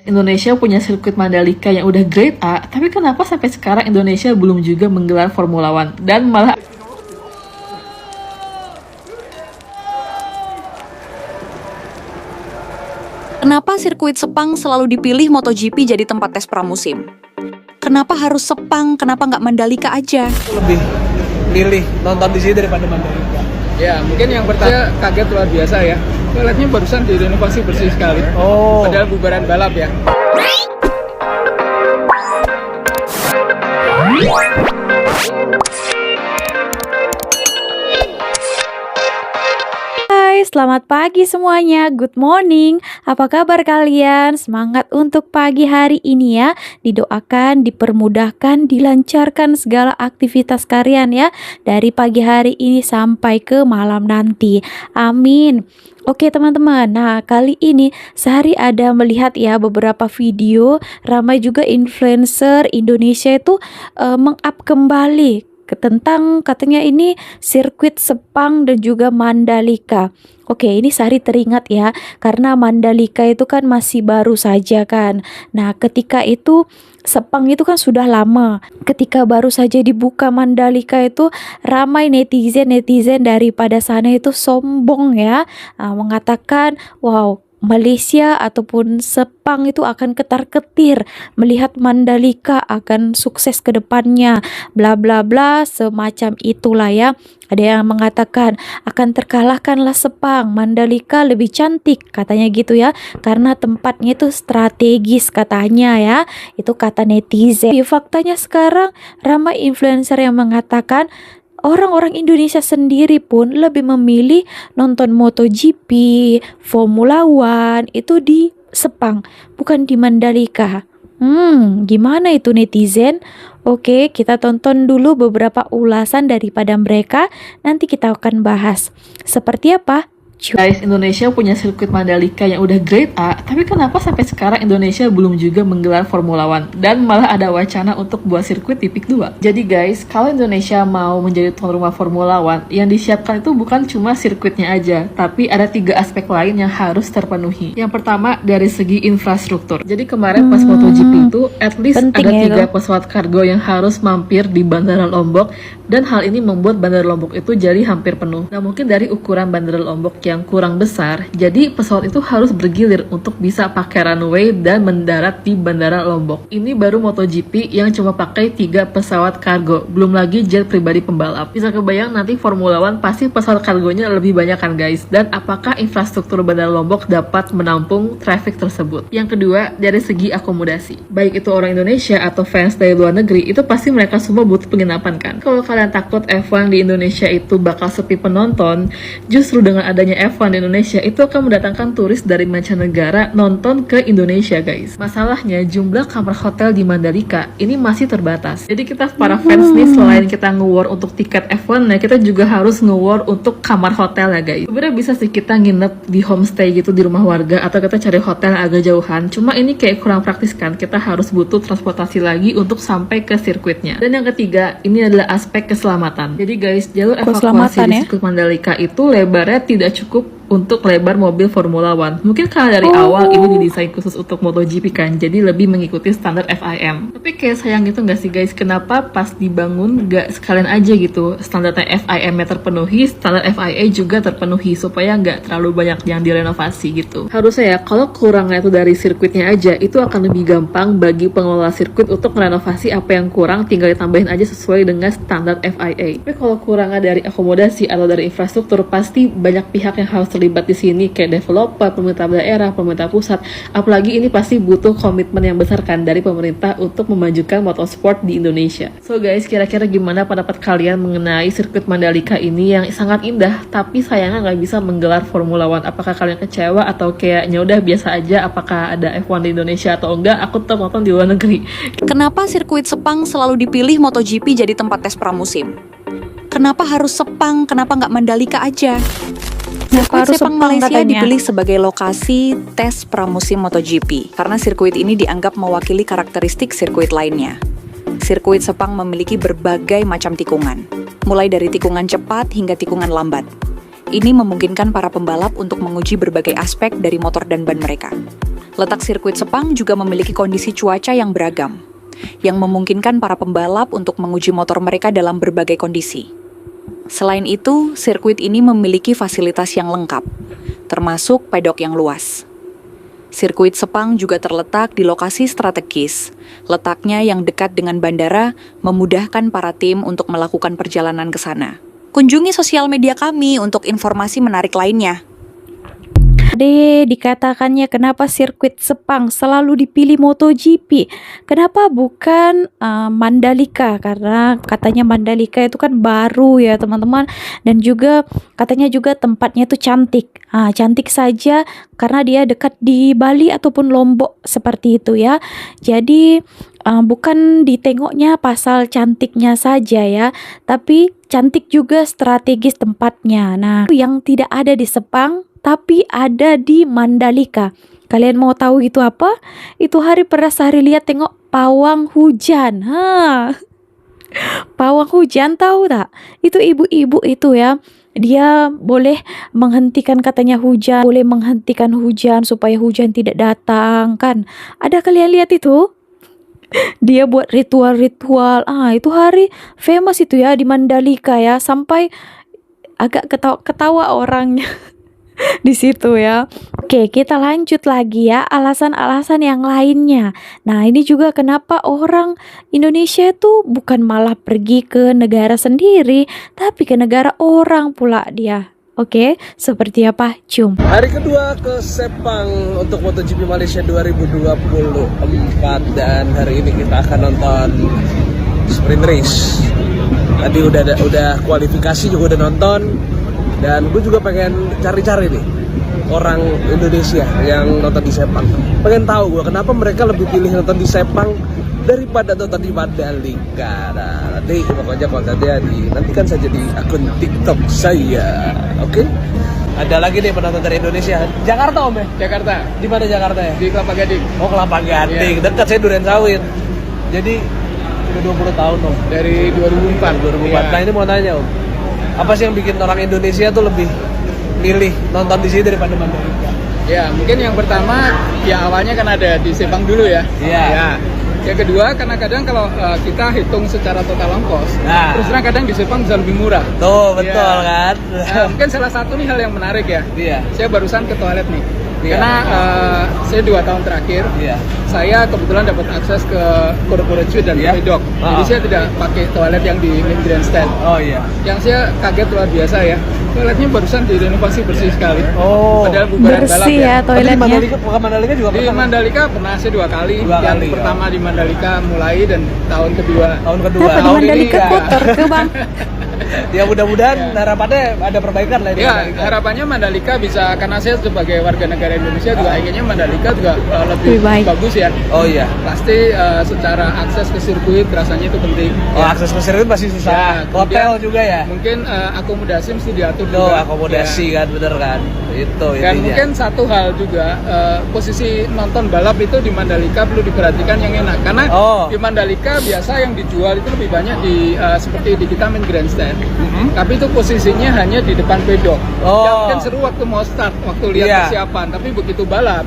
Indonesia punya sirkuit Mandalika yang udah grade A, tapi kenapa sampai sekarang Indonesia belum juga menggelar Formula One? Dan malah Kenapa sirkuit Sepang selalu dipilih MotoGP jadi tempat tes pramusim? Kenapa harus Sepang? Kenapa nggak Mandalika aja? Lebih milih nonton di sini daripada Mandalika. Ya, mungkin yang pertama kaget luar biasa ya. Toiletnya barusan direnovasi bersih sekali. Oh. Padahal bubaran balap ya. Hai, selamat pagi semuanya. Good morning. Apa kabar kalian? Semangat untuk pagi hari ini ya. Didoakan, dipermudahkan, dilancarkan segala aktivitas kalian ya. Dari pagi hari ini sampai ke malam nanti. Amin. Oke teman-teman, nah kali ini Sehari ada melihat ya beberapa video ramai juga influencer Indonesia itu meng-up kembali tentang katanya ini sirkuit Sepang dan juga Mandalika. Oke, ini Sari teringat ya, karena Mandalika itu kan masih baru saja kan. Nah, ketika itu Sepang itu kan sudah lama. Ketika baru saja dibuka Mandalika itu ramai netizen daripada sana itu sombong ya, mengatakan wow, Malaysia ataupun Sepang itu akan ketar-ketir melihat Mandalika akan sukses ke depannya, bla bla bla semacam itulah ya. Ada yang mengatakan akan terkalahkanlah Sepang, Mandalika lebih cantik katanya gitu ya, karena tempatnya itu strategis katanya ya. Itu kata netizen. Faktanya sekarang ramai influencer yang mengatakan orang-orang Indonesia sendiri pun lebih memilih nonton MotoGP, Formula One itu di Sepang, bukan di Mandalika. Gimana itu netizen? Oke, kita tonton dulu beberapa ulasan daripada mereka. Nanti kita akan bahas. Seperti apa? guys, Indonesia punya sirkuit Mandalika yang udah grade A, tapi kenapa sampai sekarang Indonesia belum juga menggelar Formula One? Dan malah ada wacana untuk buat sirkuit di PIK 2. Jadi guys, kalau Indonesia mau menjadi tuan rumah Formula One, yang disiapkan itu bukan cuma sirkuitnya aja, tapi ada 3 aspek lain yang harus terpenuhi. Yang pertama, dari segi infrastruktur. Jadi kemarin pas MotoGP itu, at least Penting ada 3 ya, pesawat kargo yang harus mampir di Bandara Lombok, dan hal ini membuat Bandara Lombok itu jadi hampir penuh. Nah, mungkin dari ukuran Bandara Lombok yang kurang besar, jadi pesawat itu harus bergilir untuk bisa pakai runway dan mendarat di Bandara Lombok. Ini baru MotoGP yang cuma pakai 3 pesawat kargo, belum lagi jet pribadi pembalap. Bisa kebayang nanti Formula One pasti pesawat kargonya lebih banyak kan guys, dan apakah infrastruktur Bandara Lombok dapat menampung traffic tersebut? Yang kedua, dari segi akomodasi. Baik itu orang Indonesia atau fans dari luar negeri, itu pasti mereka semua butuh penginapan kan? Kalau kalian takut F1 di Indonesia itu bakal sepi penonton, justru dengan adanya F1 di Indonesia itu akan mendatangkan turis dari mancanegara nonton ke Indonesia guys. Masalahnya jumlah kamar hotel di Mandalika ini masih terbatas. Jadi kita para fans nih, selain kita nge-war untuk tiket F1 ya, kita juga harus nge-war untuk kamar hotel ya guys. Sebenarnya bisa sih kita nginep di homestay gitu di rumah warga, atau kita cari hotel yang agak jauhan. Cuma ini kayak kurang praktis kan, kita harus butuh transportasi lagi untuk sampai ke sirkuitnya. Dan yang ketiga, ini adalah aspek keselamatan. Jadi guys, jalur evakuasi di sirkuit Mandalika itu lebarnya tidak cukup untuk lebar mobil Formula One. Mungkin karena dari awal ini didesain khusus untuk MotoGP kan, jadi lebih mengikuti standar FIM. Tapi kayak sayang gitu nggak sih guys, kenapa pas dibangun nggak sekalian aja gitu standarnya FIM-nya terpenuhi, standar FIA juga terpenuhi, supaya nggak terlalu banyak yang direnovasi gitu. Harusnya ya, kalau kurangnya itu dari sirkuitnya aja, itu akan lebih gampang bagi pengelola sirkuit untuk merenovasi apa yang kurang, tinggal ditambahin aja sesuai dengan standar FIA. Tapi kalau kurangnya dari akomodasi atau dari infrastruktur, pasti banyak pihak yang harus terlibat di sini, kayak developer, pemerintah daerah, pemerintah pusat. Apalagi ini pasti butuh komitmen yang besar kan dari pemerintah untuk memajukan motorsport di Indonesia. So guys, kira-kira gimana pendapat kalian mengenai sirkuit Mandalika ini yang sangat indah, tapi sayangnya nggak bisa menggelar Formula One? Apakah kalian kecewa atau kayaknya udah biasa aja? Apakah ada F1 di Indonesia atau enggak? Aku tetap nonton di luar negeri. Kenapa sirkuit Sepang selalu dipilih MotoGP jadi tempat tes pramusim? Kenapa harus Sepang? Kenapa nggak Mandalika aja? Sirkuit Sepang Malaysia katanya dipilih sebagai lokasi tes pramusim MotoGP karena sirkuit ini dianggap mewakili karakteristik sirkuit lainnya. Sirkuit Sepang memiliki berbagai macam tikungan, mulai dari tikungan cepat hingga tikungan lambat. Ini memungkinkan para pembalap untuk menguji berbagai aspek dari motor dan ban mereka. Letak sirkuit Sepang juga memiliki kondisi cuaca yang beragam, yang memungkinkan para pembalap untuk menguji motor mereka dalam berbagai kondisi. Selain itu, sirkuit ini memiliki fasilitas yang lengkap, termasuk pedok yang luas. Sirkuit Sepang juga terletak di lokasi strategis. Letaknya yang dekat dengan bandara memudahkan para tim untuk melakukan perjalanan ke sana. Kunjungi sosial media kami untuk informasi menarik lainnya. Dikatakannya kenapa sirkuit Sepang selalu dipilih MotoGP, kenapa bukan Mandalika, karena katanya Mandalika itu kan baru ya teman-teman, dan juga katanya juga tempatnya itu cantik, cantik saja karena dia dekat di Bali ataupun Lombok seperti itu ya. Jadi bukan ditengoknya pasal cantiknya saja ya, tapi cantik juga strategis tempatnya. Nah, yang tidak ada di Sepang tapi ada di Mandalika. Kalian mau tahu itu apa? Itu hari pernah sehari lihat tengok pawang hujan. Pawang hujan tahu tak? Itu ibu-ibu itu ya. Dia boleh menghentikan katanya hujan, boleh menghentikan hujan supaya hujan tidak datang kan. Ada kalian lihat itu? Dia buat ritual-ritual. Itu hari famous itu ya di Mandalika ya, sampai agak ketawa orangnya. Di situ ya. Oke, kita lanjut lagi ya, alasan-alasan yang lainnya. Nah, ini juga kenapa orang Indonesia itu bukan malah pergi ke negara sendiri, tapi ke negara orang pula dia. Oke, seperti apa? Cium. Hari kedua ke Sepang untuk MotoGP Malaysia 2024, dan hari ini kita akan nonton sprint race. Tadi udah kualifikasi juga udah nonton. Dan gue juga pengen cari-cari nih orang Indonesia yang nonton di Sepang. Pengen tahu gue kenapa mereka lebih pilih nonton di Sepang daripada nonton di Mandalika. Nah, nanti pokoknya kontennya nantikan saja di akun TikTok saya. Oke? Ada lagi nih penonton dari Indonesia. Jakarta Om ya? Jakarta. Di mana Jakarta ya? Di Kelapa Gading. Oh, Kelapa Gading. Iya. Dekat saya Duren Sawit. Jadi udah 20 tahun Om. Dari 2004. 2004. Iya. Nah, ini mau nanya Om. Apa sih yang bikin orang Indonesia tuh lebih milih nonton di sini daripada Mandalika? Ya, mungkin yang pertama ya awalnya kan ada di Sepang dulu ya. Iya. Ya. Yang kedua, karena kadang kalau kita hitung secara total ongkos, Nah. terus terang kadang di Sepang bisa lebih murah. Tuh, betul Iya. kan? Mungkin salah satu nih hal yang menarik ya. Iya. Saya barusan ke toilet nih. Iya. Karena saya 2 tahun terakhir, Iya. saya kebetulan dapat akses ke corporate suite dan Iya. pedok. Jadi saya tidak pakai toilet yang di main grandstand. Oh iya. Yang saya kaget luar biasa ya, toiletnya barusan direnovasi bersih sekali. Oh. Padahal bubaran balap Bersih ya Tapi di toiletnya. Mandalika, bukan Mandalika juga Di pernah. Mandalika pernah saya 2 kali. Dua yang kali, pertama di Mandalika mulai dan tahun kedua. Tahun kedua. Kenapa di Tahun ini Mandalika ya. kotor ke bang? Ya mudah-mudahan harapannya ada perbaikan lah di Ya, Mandalika. harapannya Mandalika bisa, karena saya sebagai warga negara Indonesia juga inginnya Mandalika juga lebih Lebih baik. bagus ya. Oh iya. Pasti secara akses ke sirkuit rasanya itu penting. Oh, Ya. akses ke sirkuit masih susah. Ya, Hotel kemudian juga ya. Mungkin akomodasi mesti diatur Tuh, juga. akomodasi Ya. kan, bener kan? Itu Dan intinya. mungkin satu hal juga, posisi nonton balap itu di Mandalika perlu diperhatikan yang enak. Karena Oh. di Mandalika biasa yang dijual itu lebih banyak di seperti di kita main grandstand. Tapi itu posisinya hanya di depan pedok. Oh. Yang mungkin seru waktu mau start, waktu lihat Iya. persiapan. Tapi begitu balap,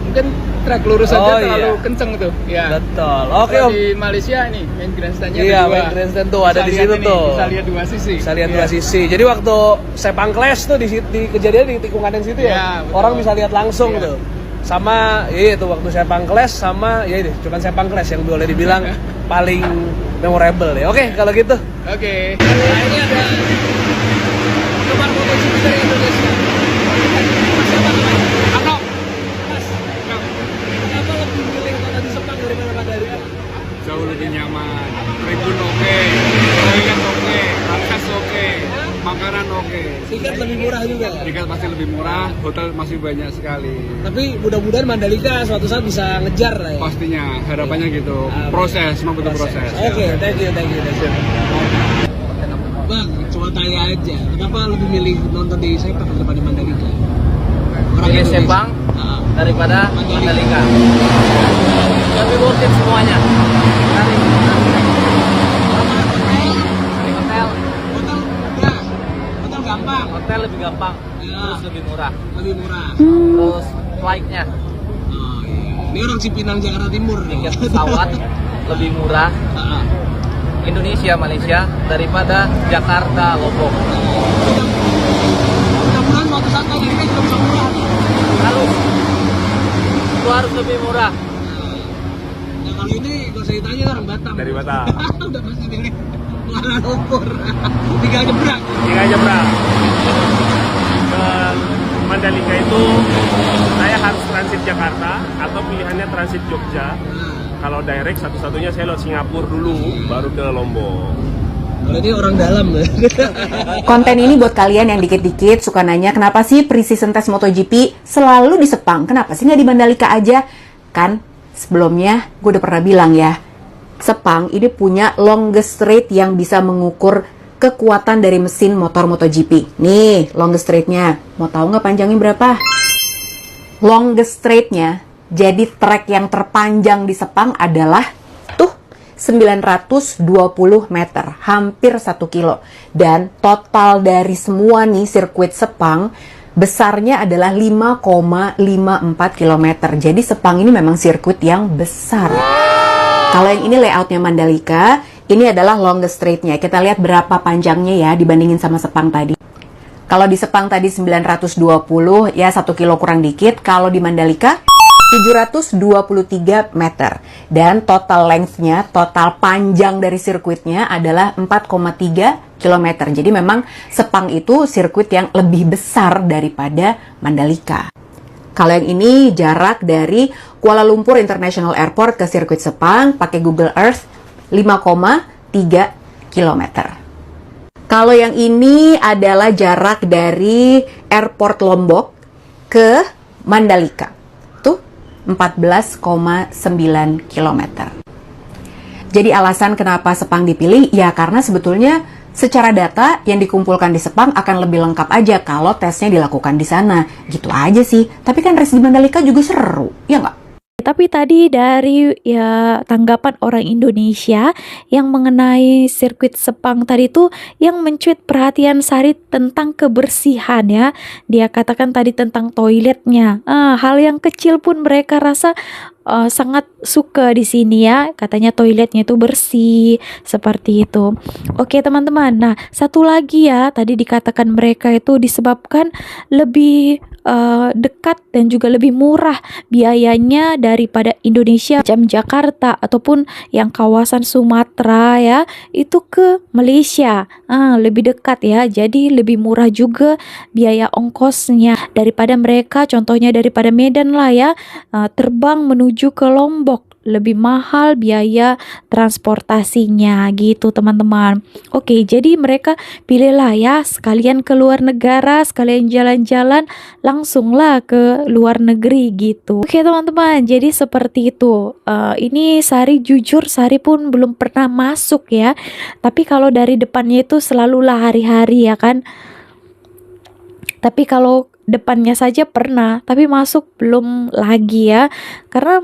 mungkin track lurus Oh, saja terlalu iya. kenceng tuh. Ya. Betul. Oke Kalau Om. di Malaysia nih main grandstandnya Iya, ada dua. main grandstand tuh ada Bisa di lihat situ ini, tuh. Bisa lihat dua sisi. Bisa lihat Iya. dua sisi. Jadi waktu Sepang Clash tuh di kejadian di tikungan yang situ ya. Iya, betul. Orang bisa lihat langsung Iya. tuh. Sama itu waktu Sepang Clash sama ya ini cuman Sepang Clash yang boleh dibilang paling memorable ya. Oke, kalau gitu. Oke. Nah, ini ada teman MotoGP dari Indonesia. Mas siapa namanya? Ano. Mas. Kenapa lebih milih nonton di Sepang daripada Mandalika? Jauh lebih nyaman, tribun oke, toilet oke, akses oke, makanan oke. Tiket lebih murah juga. Tiket pasti lebih murah, hotel masih banyak sekali. Tapi mudah-mudahan Mandalika suatu saat bisa ngejar lah ya. Pastinya harapannya gitu. Proses, memang butuh proses. Oke, thank you. Bang, cuma tanya aja, kenapa lebih milih nonton di Sepang daripada di Mandalika? Pilih Sepang daripada Mandalika. Lebih worth it semuanya. Dari hotel, Hotel gampang, lebih gampang, Ya. terus lebih murah, lebih murah. terus flightnya. Oh, Ini orang Cipinang Jakarta Timur. Tiket pesawat lebih murah Indonesia Malaysia daripada Jakarta Lombok. Mudah-mudahan waktu santai ini kan juga bisa murah. Harus lebih murah. Nah kalau ini gak usah ditanya orang Batam. Dari Batam. Udah pasti milih Kuala Lumpur. Tinggal nyebrang. Ke Mandalika itu saya harus transit Jakarta atau pilihannya transit Jogja. Kalau direct satu-satunya saya lewat Singapura dulu, baru ke Lombok. Kalau ini orang dalam. Konten ini buat kalian yang dikit-dikit suka nanya kenapa sih pre-season test MotoGP selalu di Sepang? Kenapa sih nggak di Mandalika aja? Kan sebelumnya gue udah pernah bilang ya, Sepang ini punya longest straight yang bisa mengukur kekuatan dari mesin motor MotoGP. Nih, longest straight-nya. Mau tahu nggak panjangnya berapa? Longest straight-nya, jadi trek yang terpanjang di Sepang adalah tuh 920 meter, hampir 1 kilo. Dan total dari semua nih sirkuit Sepang, besarnya adalah 5,54 km. Jadi Sepang ini memang sirkuit yang besar. Kalau yang ini layoutnya Mandalika, ini adalah longest straight-nya. Kita lihat berapa panjangnya ya dibandingin sama Sepang tadi. Kalau di Sepang tadi 920, ya 1 kilo kurang dikit. Kalau di Mandalika 723 meter. Dan total length-nya, total panjang dari sirkuitnya adalah 4,3 km. Jadi memang Sepang itu sirkuit yang lebih besar daripada Mandalika. Kalau yang ini jarak dari Kuala Lumpur International Airport ke sirkuit Sepang pakai Google Earth 5,3 km. Kalau yang ini adalah jarak dari Airport Lombok ke Mandalika. Tuh 14,9 km. Jadi alasan kenapa Sepang dipilih ya karena sebetulnya secara data yang dikumpulkan di Sepang akan lebih lengkap aja kalau tesnya dilakukan di sana. Gitu aja sih. Tapi kan race di Mandalika juga seru, ya nggak? Tapi tadi dari ya tanggapan orang Indonesia yang mengenai sirkuit Sepang tadi tuh yang mencuit perhatian Sari tentang kebersihan ya. Dia katakan tadi tentang toiletnya. Hal yang kecil pun mereka rasa sangat suka di sini ya. Katanya toiletnya itu bersih seperti itu. Oke teman-teman. Nah, satu lagi ya tadi dikatakan mereka itu disebabkan lebih dekat dan juga lebih murah biayanya daripada Indonesia jam Jakarta ataupun yang kawasan Sumatera ya itu ke Malaysia lebih dekat ya jadi lebih murah juga biaya ongkosnya daripada mereka contohnya daripada Medan lah ya terbang menuju ke Lombok lebih mahal biaya transportasinya gitu teman-teman. Oke, jadi mereka pilihlah ya sekalian ke luar negara, sekalian jalan-jalan langsunglah ke luar negeri gitu. Oke teman-teman, jadi seperti itu. Ini Sari jujur Sari pun belum pernah masuk ya. Tapi kalau dari depannya itu selalulah hari-hari ya kan. Tapi kalau depannya saja pernah, tapi masuk belum lagi ya. Karena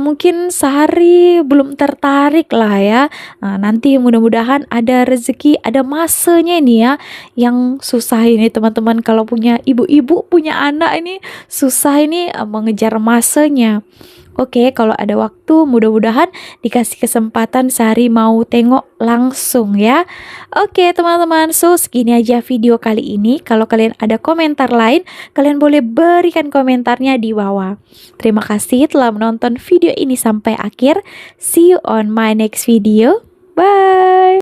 mungkin sehari belum tertarik lah ya. Nanti mudah-mudahan ada rezeki, ada masanya ini ya. Yang susah ini teman-teman kalau punya ibu-ibu punya anak ini susah ini mengejar masanya. Oke, kalau ada waktu mudah-mudahan dikasih kesempatan Sari mau tengok langsung ya. Oke teman-teman, so segini aja video kali ini. Kalau kalian ada komentar lain, kalian boleh berikan komentarnya di bawah. Terima kasih telah menonton video ini sampai akhir. See you on my next video. Bye.